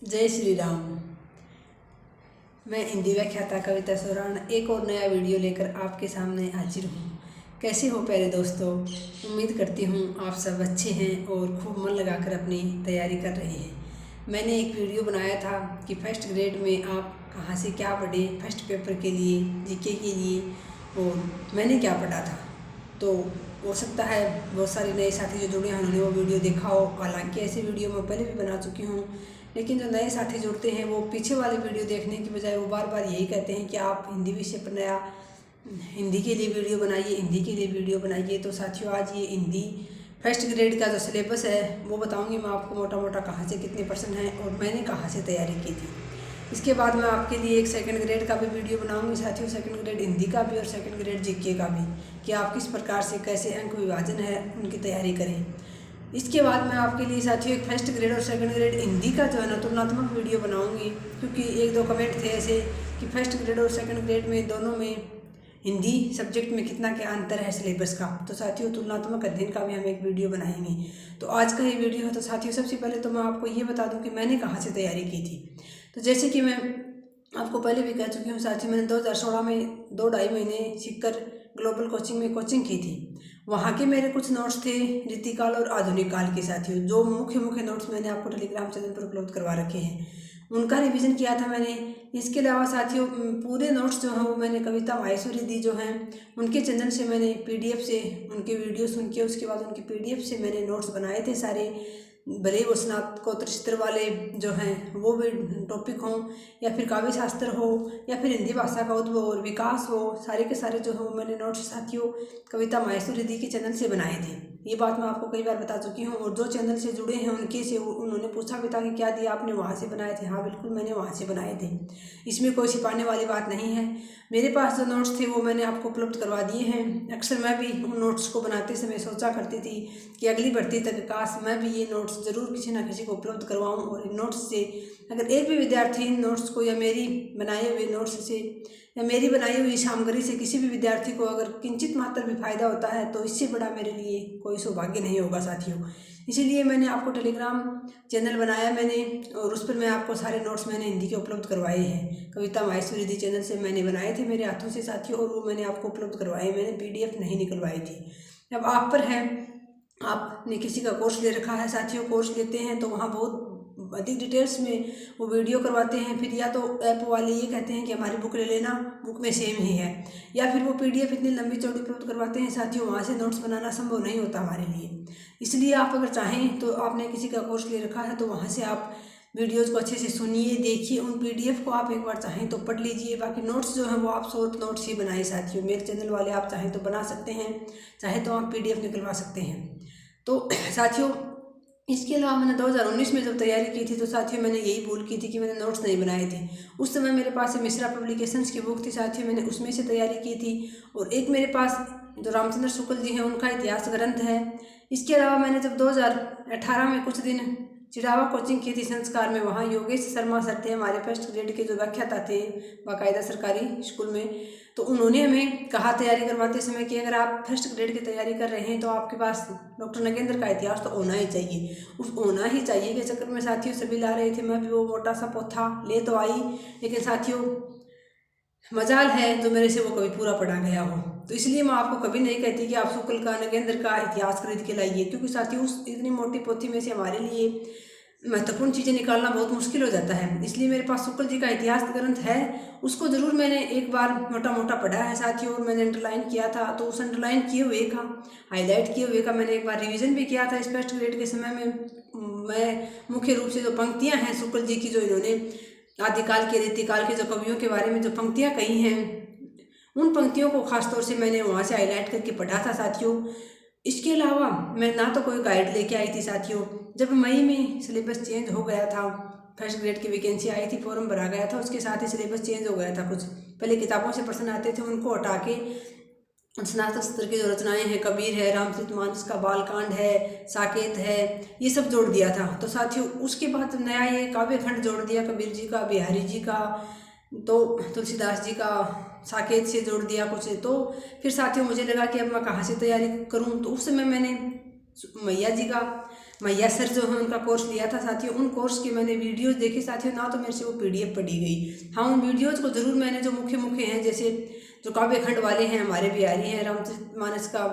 जय श्री राम। मैं हिंदी व्याख्याता कविता सोराण एक और नया वीडियो लेकर आपके सामने हाजिर हूँ। कैसे हो प्यारे दोस्तों? उम्मीद करती हूँ आप सब अच्छे हैं और खूब मन लगाकर अपनी तैयारी कर रहे हैं। मैंने एक वीडियो बनाया था कि फर्स्ट ग्रेड में आप कहाँ से क्या पढ़े, फर्स्ट पेपर के लिए, जीके के लिए, और मैंने क्या पढ़ा था। तो हो सकता है बहुत सारे नए साथी जो जुड़े हैं उन्होंने वो वीडियो देखा हो। हालांकि ऐसे वीडियो मैं पहले भी बना चुकी हूँ, लेकिन जो नए साथी जुड़ते हैं वो पीछे वाले वीडियो देखने की बजाय वो बार बार यही कहते हैं कि आप हिंदी विषय पर नया हिंदी के लिए वीडियो बनाइए, हिंदी के लिए वीडियो बनाइए। तो साथियों, आज ये हिंदी फर्स्ट ग्रेड का जो सिलेबस है वो बताऊंगी मैं आपको मोटा मोटा कहाँ से कितने % है और मैंने कहाँ से तैयारी की थी। इसके बाद मैं आपके लिए एक सेकंड ग्रेड का भी वीडियो बनाऊंगी साथियों, सेकंड ग्रेड हिंदी का भी और सेकंड ग्रेड जीके का भी, कि आप किस प्रकार से कैसे अंक विभाजन है उनकी तैयारी करें। इसके बाद मैं आपके लिए साथियों एक फर्स्ट ग्रेड और सेकंड ग्रेड हिंदी का जो है ना तुलनात्मक वीडियो बनाऊंगी, क्योंकि एक दो कमेंट थे ऐसे कि फर्स्ट ग्रेड और सेकंड ग्रेड में दोनों में हिंदी सब्जेक्ट में कितना क्या अंतर है सिलेबस का। तो साथियों तुलनात्मक अध्ययन का भी हम एक वीडियो बनाएंगे। तो आज का ये वीडियो है। तो साथियों सबसे पहले तो मैं आपको ये बता दूं कि मैंने कहाँ से तैयारी की थी। तो जैसे कि मैं आपको पहले भी कह चुकी हूँ साथियों, मैंने 2016 में 2-2.5 महीने सीखकर ग्लोबल कोचिंग में कोचिंग की थी। वहाँ के मेरे कुछ नोट्स थे रीतिकाल और आधुनिक काल के साथियों, जो मुख्य नोट्स मैंने आपको टेलीग्राम चैनल पर उपलब्ध करवा रखे हैं, उनका रिवीजन किया था मैंने। इसके अलावा साथियों पूरे नोट्स जो हैं वो मैंने कविता माहेश्वरी दी जो हैं उनके चैनल से मैंने PDF से उनके वीडियो सुन के उसके बाद उनके PDF से मैंने नोट्स बनाए थे सारे। भले वो स्नातकोत्तर स्तर वाले जो हैं वो भी टॉपिक हों, या फिर काव्य शास्त्र हो, या फिर हिंदी भाषा का उद्भव और विकास हो, सारे के सारे जो हो मैंने नोट्स साथियों कविता माहेश्वरी दी के चैनल से बनाए थे। ये बात मैं आपको कई बार बता चुकी हूँ। और जो चैनल से जुड़े हैं उनके से उन्होंने पूछा भी था कि क्या दिया आपने, वहाँ से बनाए थे? हाँ बिल्कुल, मैंने वहाँ से बनाए थे। इसमें कोई छिपाने वाली बात नहीं है। मेरे पास जो नोट्स थे वो मैंने आपको उपलब्ध करवा दिए हैं। अक्सर मैं भी उन नोट्स को बनाते समय सोचा करती थी कि अगली भर्ती तक काश मैं भी ये नोट्स ज़रूर किसी ना किसी को उपलब्ध करवाऊँ, और इन नोट्स से अगर एक भी विद्यार्थी इन नोट्स को या मेरी बनाए हुए नोट्स से या मेरी बनाई हुई सामग्री से किसी भी विद्यार्थी को अगर किंचित मात्र भी फायदा होता है तो इससे बड़ा मेरे लिए कोई सौभाग्य नहीं होगा साथियों। इसीलिए मैंने आपको टेलीग्राम चैनल बनाया मैंने, और उस पर मैं आपको सारे नोट्स मैंने हिंदी के उपलब्ध करवाए हैं। कविता माहेश्वरी दी चैनल से मैंने बनाए थे मेरे हाथों से साथियों, और वो मैंने आपको उपलब्ध करवाए। मैंने PDF नहीं निकलवाई थी। अब आप पर है, आपने किसी का कोर्स ले रखा है साथियों, कोर्स लेते हैं तो वहाँ बहुत अधिक डिटेल्स में वो वीडियो करवाते हैं। फिर या तो ऐप वाले ये कहते हैं कि हमारी बुक ले लेना, बुक में सेम ही है, या फिर वो PDF इतनी लंबी चौड़ी उपलब्ध करवाते हैं साथियों, वहाँ से नोट्स बनाना संभव नहीं होता हमारे लिए। इसलिए आप अगर चाहें तो आपने किसी का कोर्स ले रखा है तो वहाँ से आप वीडियोज़ को अच्छे से सुनिए, देखिए, उन PDF को आप एक बार चाहें तो पढ़ लीजिए। बाकी नोट्स जो हैं वो आप शॉर्ट नोट्स ही बनाए साथियों। मेरे चैनल वाले आप चाहें तो बना सकते हैं, चाहे तो आप PDF निकलवा सकते हैं। तो साथियों इसके अलावा मैंने 2019 में जब तैयारी की थी तो साथियों मैंने यही भूल की थी कि मैंने नोट्स नहीं बनाए थे। उस समय मेरे पास मिश्रा पब्लिकेशंस की बुक थी साथियों, मैंने उसमें से तैयारी की थी। और एक मेरे पास जो रामचंद्र शुक्ल जी हैं उनका इतिहास ग्रंथ है। इसके अलावा मैंने जब 2018 में कुछ दिन चिड़ावा कोचिंग की थी संस्कार में, वहाँ योगेश शर्मा सर थे हमारे फर्स्ट ग्रेड के जो व्याख्याता थे बाकायदा सरकारी स्कूल में। तो उन्होंने हमें कहा तैयारी करवाते समय कि अगर आप फर्स्ट ग्रेड की तैयारी कर रहे हैं तो आपके पास डॉक्टर नगेंद्र का इतिहास तो होना ही चाहिए। उस होना ही चाहिए के चक्कर में साथियों सभी ला रहे थे, मैं भी वो मोटा सा पोथा ले तो आई, लेकिन साथियों मजाल है जो मेरे से वो कभी पूरा पढ़ा गया हो। तो इसलिए मैं आपको कभी नहीं कहती कि आप शुक्ल का नगेंद्र का इतिहास खरीद के लाइए, क्योंकि साथियों उस इतनी मोटी पोथी में से हमारे लिए महत्वपूर्ण चीज़ें निकालना बहुत मुश्किल हो जाता है। इसलिए मेरे पास शुक्ल जी का इतिहास ग्रंथ है, उसको ज़रूर मैंने एक बार मोटा मोटा पढ़ा है साथियों, और मैंने अंडरलाइन किया था। तो उस अंडरलाइन किए हुए का, हाईलाइट किए हुए का मैंने एक बार रिवीजन भी किया था इस फर्स्ट ग्रेड के समय में। मैं मुख्य रूप से जो पंक्तियाँ हैं शुक्ल जी की, जो इन्होंने आदिकाल के रीतिकाल के जो कवियों के बारे में जो पंक्तियाँ कही हैं, उन पंक्तियों को खासतौर से मैंने वहाँ से हाईलाइट करके पढ़ा था साथियों। इसके अलावा मैं ना तो कोई गाइड लेके आई थी साथियों। जब मई में सिलेबस चेंज हो गया था, फर्स्ट ग्रेड की वैकेंसी आई थी, फॉर्म भरा गया था, उसके साथ ही सिलेबस चेंज हो गया था। कुछ पहले किताबों से प्रश्न आते थे, उनको हटा के स्नातक स्तर की जो रचनाएं हैं, कबीर है, रामचरितमानस का बालकांड है, साकेत है, ये सब जोड़ दिया था। तो साथियों उसके बाद नया ये काव्य खंड जोड़ दिया, कबीर जी का, बिहारी जी का, तो तुलसीदास जी का साकेत से जोड़ दिया कुछ। तो फिर साथियों मुझे लगा कि अब मैं कहाँ से तैयारी करूँ। तो उस समय मैंने मैया जी का मैया सर जो है उनका कोर्स लिया था साथियों। उन कोर्स के मैंने वीडियोस देखे साथियों, ना तो मेरे से वो PDF पढ़ी गई। हाँ, उन वीडियोस को ज़रूर मैंने जो मुख्य मुख्य हैं, जैसे जो काव्य खंड वाले हैं हमारे बिहारी हैं, रामचरितमानस का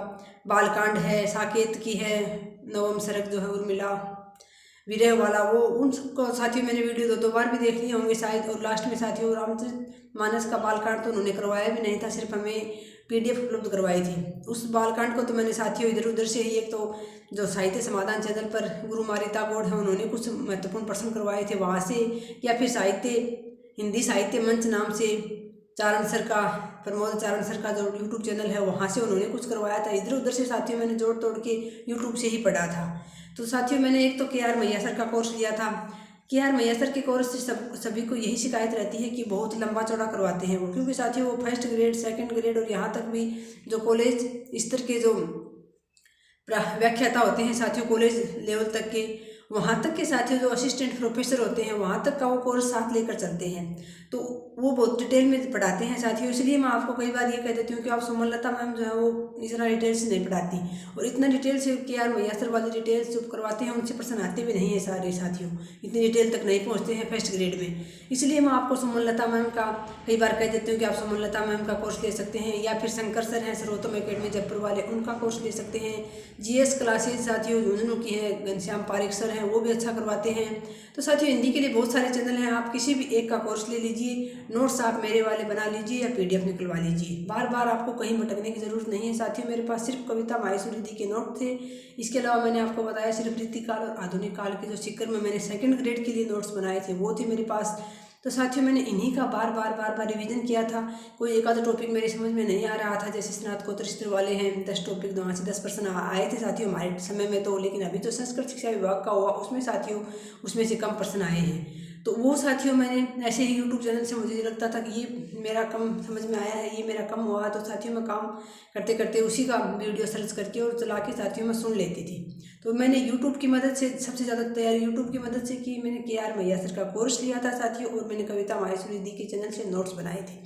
बालकांड है, साकेत की है, नवम सरक जो है उर्मिला विरह वाला, वो उन सबको साथियों मैंने वीडियो 2 बार भी देख लिए होंगे शायद। और लास्ट में साथियों रामचरितमानस का बालकांड तो उन्होंने करवाया भी नहीं था, सिर्फ हमें PDF उपलब्ध करवाई थी। उस बालकांड को तो मैंने साथियों इधर उधर से ही, एक तो जो साहित्य समाधान चैनल पर गुरु मारिता गौड़ है उन्होंने कुछ महत्वपूर्ण प्रश्न करवाए थे वहाँ से, या फिर हिंदी साहित्य मंच नाम से चारण सर का, प्रमोद चारण सर का जो YouTube चैनल है वहाँ से उन्होंने कुछ करवाया था। इधर उधर से साथियों मैंने जोड़ तोड़ के YouTube से ही पढ़ा था। तो साथियों मैंने एक तो KR मैया सर का कोर्स लिया था। KR मैया सर के कोर्स से सभी को यही शिकायत रहती है कि बहुत लंबा चौड़ा करवाते हैं वो, क्योंकि साथियों वो 1st ग्रेड 2nd ग्रेड और यहाँ तक भी जो कॉलेज स्तर के जो व्याख्याता होते हैं साथियों, कॉलेज लेवल तक के, वहाँ तक के साथियों जो असिस्टेंट प्रोफेसर होते हैं वहाँ तक का वो कोर्स साथ लेकर चलते हैं। तो वो बहुत डिटेल में पढ़ाते हैं साथियों। इसलिए मैं आपको कई बार ये कह देती हूँ कि आप सुमनलता मैम जो है वो इतना डिटेल से नहीं पढ़ाती, और इतना डिटेल से KR मैया सर वाले डिटेल्स जो करवाते हैं उनसे प्रश्न आते भी नहीं है सारे साथियों, इतनी डिटेल तक नहीं पहुँचते हैं 1st ग्रेड में। इसलिए मैं आपको सुमनलता मैम का कई बार कह देती हूँ कि आप सुमनलता मैम का कोर्स ले सकते हैं, या फिर शंकर सर हैं सर्वोत्तम एकेडमी जयपुर वाले, उनका कोर्स ले सकते हैं। GS क्लासेज साथियों झुंझुनू की हैं, घनश्याम पारेख सर हैं, वो भी अच्छा करवाते हैं। तो साथियों हिंदी के लिए बहुत सारे चैनल हैं, आप किसी भी एक का कोर्स ले लीजिए, नोट्स आप मेरे वाले बना लीजिए या PDF निकलवा लीजिए। बार बार आपको कहीं भटकने की ज़रूरत नहीं है साथियों। मेरे पास सिर्फ कविता माहेश्वरी दी के नोट थे। इसके अलावा मैंने आपको बताया सिर्फ रीतिकाल और आधुनिक काल के जो सिक्कर में मैंने 2nd ग्रेड के लिए नोट्स बनाए थे वो थे मेरे पास। तो साथियों मैंने इन्हीं का बार बार रिवीजन किया था। कोई एक आधा टॉपिक मेरे समझ में नहीं आ रहा था, जैसे स्नातकोत्तर स्तर वाले हैं 10 टॉपिक, वहाँ से 10% आए थे साथियों हमारे समय में तो, लेकिन अभी तो संस्कृत शिक्षा विभाग का हुआ उसमें साथियों उसमें से कम प्रश्न आए हैं। तो वो साथियों मैंने ऐसे ही YouTube चैनल से मुझे लगता था कि ये मेरा कम समझ में आया है, ये मेरा कम हुआ, तो साथियों मैं काम करते करते उसी का वीडियो सर्च करके और चला के साथियों मैं सुन लेती थी। तो मैंने YouTube की मदद से सबसे ज़्यादा तैयारी YouTube की मदद से की। मैंने KR मैया सर का कोर्स लिया था साथियों, और मैंने कविता माहेश्वरी दी के चैनल से नोट्स बनाए थे,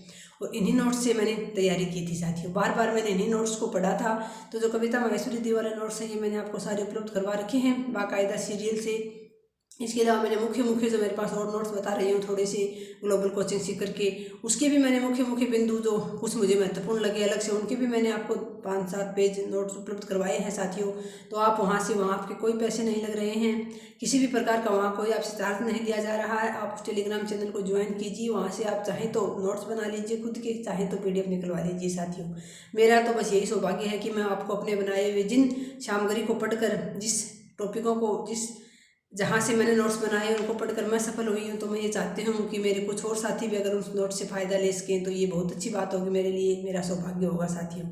और इन्हीं नोट्स से मैंने तैयारी की थी साथियों। बार बार मैंने इन्हीं नोट्स को पढ़ा था। तो जो कविता माहेश्वरी दी वाले नोट्स हैं ये मैंने आपको सारे उपलब्ध करवा रखे हैं बाकायदा सीरियल से। इसके अलावा मैंने मुख्य जो मेरे पास और नोट्स बता रही हूँ थोड़े से ग्लोबल कोचिंग सीख करके, उसके भी मैंने मुख्य बिंदु जो कुछ मुझे महत्वपूर्ण लगे अलग से, उनके भी मैंने आपको 5-7 पेज नोट्स उपलब्ध करवाए हैं साथियों। तो आप वहाँ आपके कोई पैसे नहीं लग रहे हैं, किसी भी प्रकार का वहाँ कोई आपसे चार्ज नहीं लिया जा रहा है। आप उस टेलीग्राम चैनल को ज्वाइन कीजिए, वहाँ से आप चाहें तो नोट्स बना लीजिए खुद के, चाहें तो PDF निकलवा लीजिए साथियों। मेरा तो बस यही सौभाग्य है कि मैं आपको अपने बनाए हुए जिन सामग्री को पढ़कर, जिस टॉपिकों को जहाँ से मैंने नोट्स बनाए उनको पढ़कर मैं सफल हुई हूँ, तो मैं ये चाहती हूँ कि मेरे कुछ और साथी भी अगर उस नोट्स से फ़ायदा ले सकें तो ये बहुत अच्छी बात होगी मेरे लिए, मेरा सौभाग्य होगा साथियों।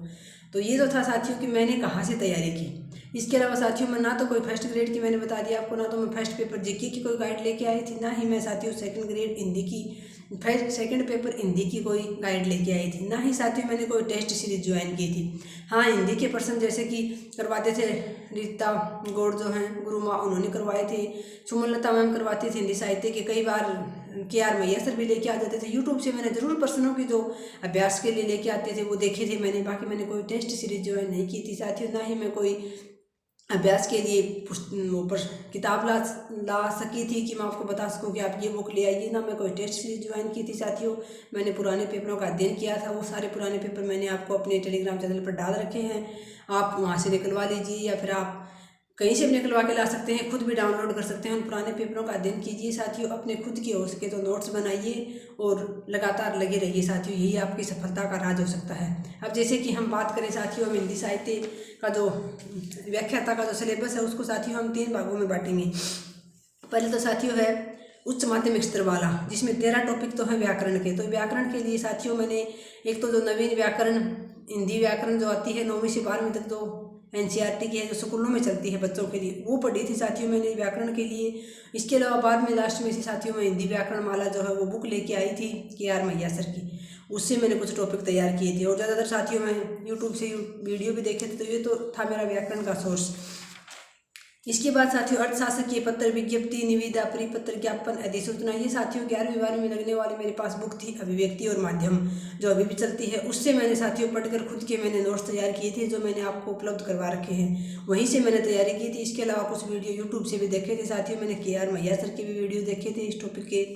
तो ये तो था साथियों कि मैंने कहाँ से तैयारी की। इसके अलावा साथियों मैं ना तो कोई 1st ग्रेड की मैंने बता दिया आपको, ना तो मैं 1st पेपर GK की कोई गाइड लेके आई थी, ना ही मैं साथियों 2nd ग्रेड हिंदी की 2nd पेपर हिंदी की कोई गाइड लेके आई थी, ना ही साथियों मैंने कोई टेस्ट सीरीज ज्वाइन की थी। हाँ, हिंदी के प्रश्न जैसे कि करवाते थे रीता गौड़ जो हैं गुरु माँ, उन्होंने करवाए थे। सुमनलता मैम करवाती थी हिंदी साहित्य के, कई बार KR मैया सर भी लेके आ जाते थे। YouTube से मैंने ज़रूर प्रश्नों की जो अभ्यास के लिए लेके आते थे वो देखे थे मैंने, बाकी मैंने कोई टेस्ट सीरीज ज्वाइन नहीं की थी साथियों। ना ही मैं कोई अभ्यास के लिए ऊपर किताब ला सकी थी कि मैं आपको बता सकूं कि आप ये बुक ले आइए, ना मैं कोई टेस्ट सीरीज ज्वाइन की थी साथियों। मैंने पुराने पेपरों का अध्ययन किया था, वो सारे पुराने पेपर मैंने आपको अपने टेलीग्राम चैनल पर डाल रखे हैं, आप वहाँ से निकलवा लीजिए या फिर आप कहीं से भी निकलवा के ला सकते हैं, खुद भी डाउनलोड कर सकते हैं। उन पुराने पेपरों का अध्ययन कीजिए साथियों, अपने खुद के हो सके तो नोट्स बनाइए और लगातार लगे रहिए साथियों, यही आपकी सफलता का राज हो सकता है। अब जैसे कि हम बात करें साथियों, हम हिंदी साहित्य का जो व्याख्याता का जो सिलेबस है उसको साथियों हम 3 भागों में बांटेंगे। पहले तो साथियों है उच्च माध्यमिक स्तर वाला, जिसमें 13 टॉपिक तो है व्याकरण के। तो व्याकरण के लिए साथियों मैंने एक तो जो नवीन व्याकरण हिंदी व्याकरण जो आती है 9वीं से 12वीं तक जो NCERT की है, जो स्कूलों में चलती है बच्चों के लिए, वो पढ़ी थी साथियों मैंने व्याकरण के लिए। इसके अलावा बाद में लास्ट में से साथियों मैं हिंदी व्याकरण माला जो है वो बुक लेके आई थी KR मैया सर की, उससे मैंने कुछ टॉपिक तैयार किए थे। और ज़्यादातर साथियों मैं YouTube से वीडियो भी देखे थे, तो ये तो था मेरा व्याकरण का सोर्स। इसके बाद साथियों अर्थशास्त्र पत्र, विज्ञप्ति, निविदा, परिपत्र, ज्ञापन, अधिसूचना, ये साथियों 11वीं में लगने वाली मेरे पास बुक थी अभिव्यक्ति और माध्यम, जो अभी भी चलती है। उससे मैंने साथियों पढ़कर खुद के मैंने नोट्स तैयार किए थे, जो मैंने आपको उपलब्ध करवा रखे हैं, वहीं से मैंने तैयारी की थी। इसके अलावा कुछ वीडियो यूट्यूब से भी देखे थे साथियों, मैंने KR मैया सर के भी वीडियो देखे थे इस टॉपिक के।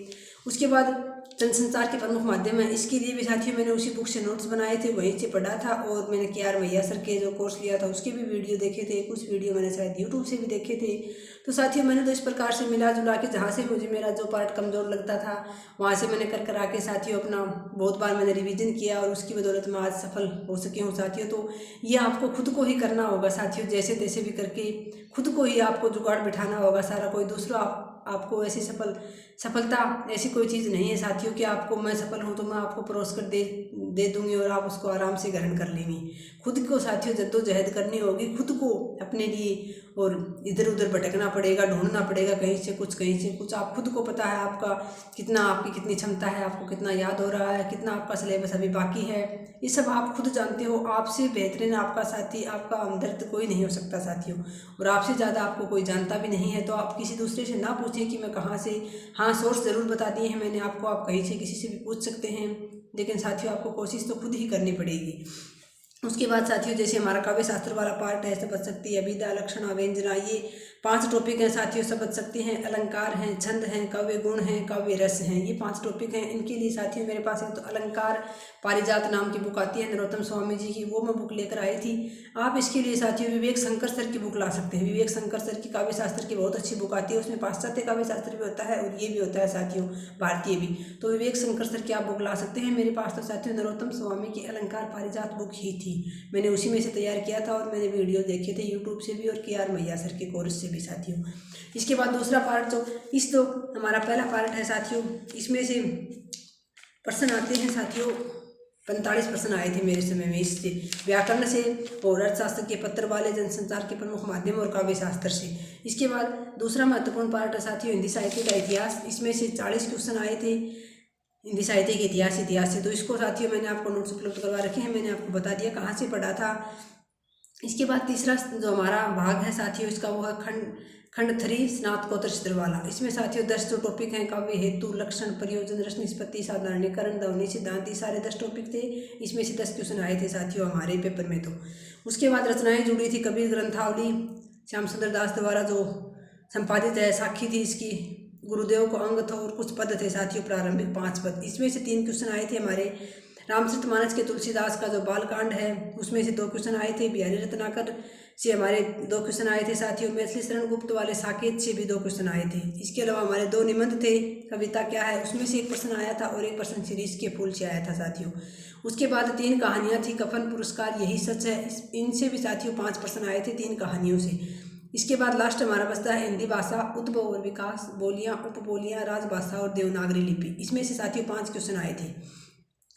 उसके बाद जनसंचार के प्रमुख माध्यम है, इसके लिए भी साथियों मैंने उसी बुक से नोट्स बनाए थे, वहीं से पढ़ा था। और मैंने KR मैया सर के जो कोर्स लिया था उसके भी वीडियो देखे थे, कुछ वीडियो मैंने शायद यूट्यूब से भी देखे थे। तो साथियों मैंने तो इस प्रकार से मिला जुला के, जहाँ से मुझे मेरा जो पार्ट कमज़ोर लगता था वहाँ से मैंने कर आके साथियों अपना बहुत बार मैंने रिवीजन किया, और उसकी बदौलत मैं आज सफल हो सकी हूँ साथियों। तो ये आपको खुद को ही करना होगा साथियों, जैसे तैसे भी करके खुद को ही आपको जुगाड़ बिठाना होगा सारा। कोई दूसरा आपको ऐसी सफलता ऐसी कोई चीज़ नहीं है साथियों कि आपको मैं सफल हूँ तो मैं आपको परोस कर दे दूंगी और आप उसको आराम से ग्रहण कर लेंगी। खुद को साथियों जद्दोजहद करनी होगी, खुद को अपने लिए, और इधर उधर भटकना पड़ेगा, ढूंढना पड़ेगा, कहीं से कुछ। आप खुद को पता है आपका कितना, आपकी कितनी क्षमता है, आपको कितना याद हो रहा है, कितना आपका सिलेबस अभी बाकी है, ये सब आप खुद जानते हो। आपसे बेहतरीन आपका साथी, आपका हमदर्द कोई नहीं हो सकता साथियों, और आपसे ज़्यादा आपको कोई जानता भी नहीं है। तो आप किसी दूसरे से ना पूछें कि मैं कहाँ से, हाँ सोर्स ज़रूर बता दिए हैं मैंने आपको, आप कहीं से किसी से भी पूछ सकते हैं, लेकिन साथियों आपको कोशिश तो खुद ही करनी पड़ेगी। उसके बाद साथियों जैसे हमारा काव्य शास्त्र वाला पार्ट है, समझ सकती है अभिधा, लक्षणा, व्यंजना, ये 5 टॉपिक हैं साथियों, समझ सकते हैं। अलंकार हैं, छंद हैं, काव्य गुण हैं, काव्य रस हैं, ये 5 टॉपिक हैं। इनके लिए साथियों मेरे पास एक तो अलंकार पारिजात नाम की बुक आती है नरोत्तम स्वामी जी की, वो मैं बुक लेकर आई थी। आप इसके लिए साथियों विवेक शंकर सर की बुक ला सकते हैं। विवेक शंकर सर की काव्य शास्त्र की बहुत अच्छी बुक आती है, उसमें पाश्चात्य काव्य शास्त्र भी होता है और ये भी होता है साथियों, भारतीय भी। तो विवेक शंकर सर की आप बुक ला सकते हैं। मेरे पास तो साथियों नरोत्तम स्वामी की अलंकार पारिजात बुक ही थी, मैंने उसी में से तैयार किया था, और मैंने वीडियो देखे थे यूट्यूब से भी और KR मैया सर के कोर्स से भी साथियों। इसके बाद दूसरा पार्ट तो हमारा पहला पार्ट है साथियों, इसमें से प्रश्न आते हैं साथियों 45 प्रश्न आए थे मेरे समय में, इससे व्याकरण से और अर्थशास्त्र के पत्र वाले, जनसंचार के प्रमुख माध्यम और काव्य शास्त्र से। इसके बाद दूसरा महत्वपूर्ण पार्ट है साथियों हिंदी साहित्य का इतिहास, इसमें से 40 क्वेश्चन आए थे हिंदी साहित्य के इतिहास से। तो इसको साथियों मैंने आपको नोट्स उपलब्ध करवा रखे हैं, मैंने आपको बता दिया कहाँ से पढ़ा था। इसके बाद तीसरा जो हमारा भाग है साथियों इसका, वो है खंड 3 स्नातकोत्तर चित्र वाला। इसमें साथियों 10 जो टॉपिक हैं, काव्य हेतु, लक्षण, प्रयोजन, रस निष्पत्ति, साधारणीकरण, ध्वनि सिद्धांत, ये सारे 10 टॉपिक थे। इसमें से 10 क्वेश्चन आए थे साथियों हमारे पेपर में। तो उसके बाद रचनाएं जुड़ी थी, कबीर ग्रंथावली श्याम सुंदर दास द्वारा जो संपादित है, साखी थी इसकी, गुरुदेव को अंग था, और कुछ पद थे साथियों प्रारंभिक 5 पद। इसमें से 3 क्वेश्चन आए थे हमारे रामचरितमानस के तुलसीदास का जो बालकांड है उसमें से 2 क्वेश्चन आए थे। बिहारी रत्नाकर से हमारे 2 क्वेश्चन आए थे साथियों। मैथिली शरण गुप्त वाले साकेत से भी 2 क्वेश्चन आए थे। इसके अलावा हमारे 2 निबंध थे, कविता क्या है उसमें से 1 प्रश्न आया था, और 1 प्रश्न सीरीज के फूल से आया था साथियों। उसके बाद 3 कहानियाँ थी, कफन, पुरस्कार, यही सच है, इनसे भी साथियों 5 प्रश्न आए थे 3 कहानियों से। इसके बाद लास्ट हमारा बचता है हिंदी भाषा, उद्भव और विकास, बोलियाँ, उपबोलियाँ, राजभाषा और देवनागरी लिपि। इसमें से साथियों 5 क्वेश्चन आए थे।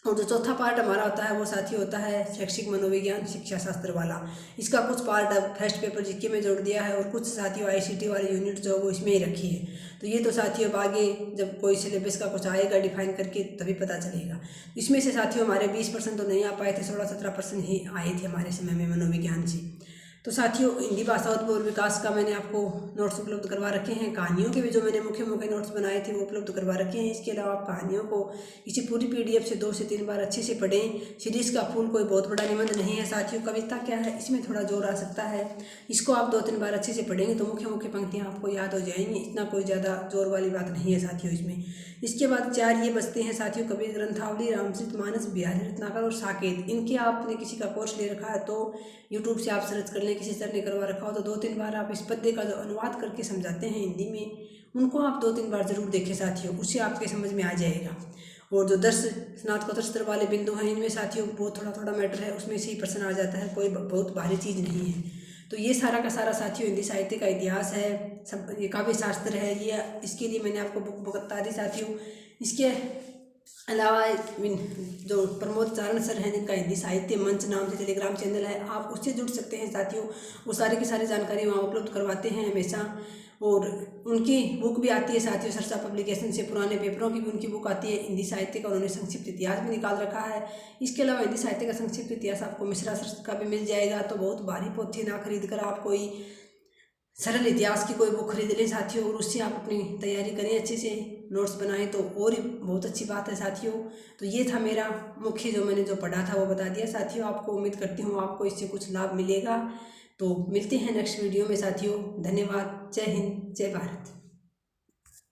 और जो चौथा पार्ट हमारा होता है वो साथी होता है शैक्षिक मनोविज्ञान शिक्षा शास्त्र वाला। इसका कुछ पार्ट अब फर्स्ट पेपर जीके में जोड़ दिया है, और कुछ साथियों ICT वाली यूनिट जो वो इसमें ही रखी है। तो ये तो साथियों अब आगे जब कोई सिलेबस का कुछ आएगा डिफाइन करके तभी पता चलेगा। इसमें से साथियों हमारे 20% तो नहीं आ पाए थे, 16-17% ही आए थे हमारे समय में मनोविज्ञान से। तो साथियों हिंदी भाषा उद्भव और विकास का मैंने आपको नोट्स उपलब्ध करवा रखे हैं। कहानियों के भी जो मैंने मुख्य नोट्स बनाए थे वो उपलब्ध करवा रखे हैं। इसके अलावा आप कहानियों को इसी पूरी PDF से 2 से 3 बार अच्छे से पढ़ें। सीरीज़ का फूल कोई बहुत बड़ा निबंध नहीं है साथियों। कविता क्या है इसमें थोड़ा जोर आ सकता है, इसको आप 2-3 बार अच्छे से पढ़ेंगे तो मुख्य पंक्तियाँ आपको याद हो जाएंगी। इतना कोई ज़्यादा जोर वाली बात नहीं है साथियों इसमें। इसके बाद 4 ये बचते हैं साथियों, कबीर ग्रंथावली, रामचरितमानस, बिहारी रत्नाकर और साकेत। इनके आपने किसी का कोर्स ले रखा है तो यूट्यूब से आप सर्च कर लें, किसी सर ने करवा रखा हो तो 2-3 बार आप इस पद्य का जो अनुवाद करके समझाते हैं हिंदी में उनको आप 2-3 बार जरूर देखें साथियों, उससे आपके समझ में आ जाएगा। और जो 10 स्नातकोत्तर स्तर वाले बिंदु हैं इनमें साथियों बहुत थोड़ा मैटर है, उसमें से ही प्रश्न आ जाता है, कोई बहुत भारी चीज़ नहीं है। तो ये सारा का सारा साथियों हिंदी साहित्य का इतिहास है, सब ये काव्य शास्त्र है, ये इसके लिए मैंने आपको बुक बता दी साथियों। इसके अलावा जो प्रमोद चारण सर हैं जिनका हिंदी साहित्य मंच नाम से टेलीग्राम चैनल है, आप उससे जुड़ सकते हैं साथियों। वो सारी की सारी जानकारी वहाँ उपलब्ध करवाते हैं हमेशा। और उनकी बुक भी आती है साथियों सरसा पब्लिकेशन से, पुराने पेपरों की भी उनकी बुक आती है। हिंदी साहित्य का उन्होंने संक्षिप्त इतिहास भी निकाल रखा है। इसके अलावा हिंदी साहित्य का संक्षिप्त इतिहास आपको मिश्रा सर का भी मिल जाएगा। तो बहुत भारी पोथी ना खरीद कर आप कोई सरल इतिहास की कोई बुक खरीद लें साथियों, और उससे आप अपनी तैयारी करें, अच्छे से नोट्स बनाएं तो और ही बहुत अच्छी बात है साथियों। तो ये था मेरा मुख्य जो मैंने जो पढ़ा था वो बता दिया साथियों आपको। उम्मीद करती हूँ आपको इससे कुछ लाभ मिलेगा। तो मिलते हैं नेक्स्ट वीडियो में साथियों। धन्यवाद। जय हिंद, जय भारत।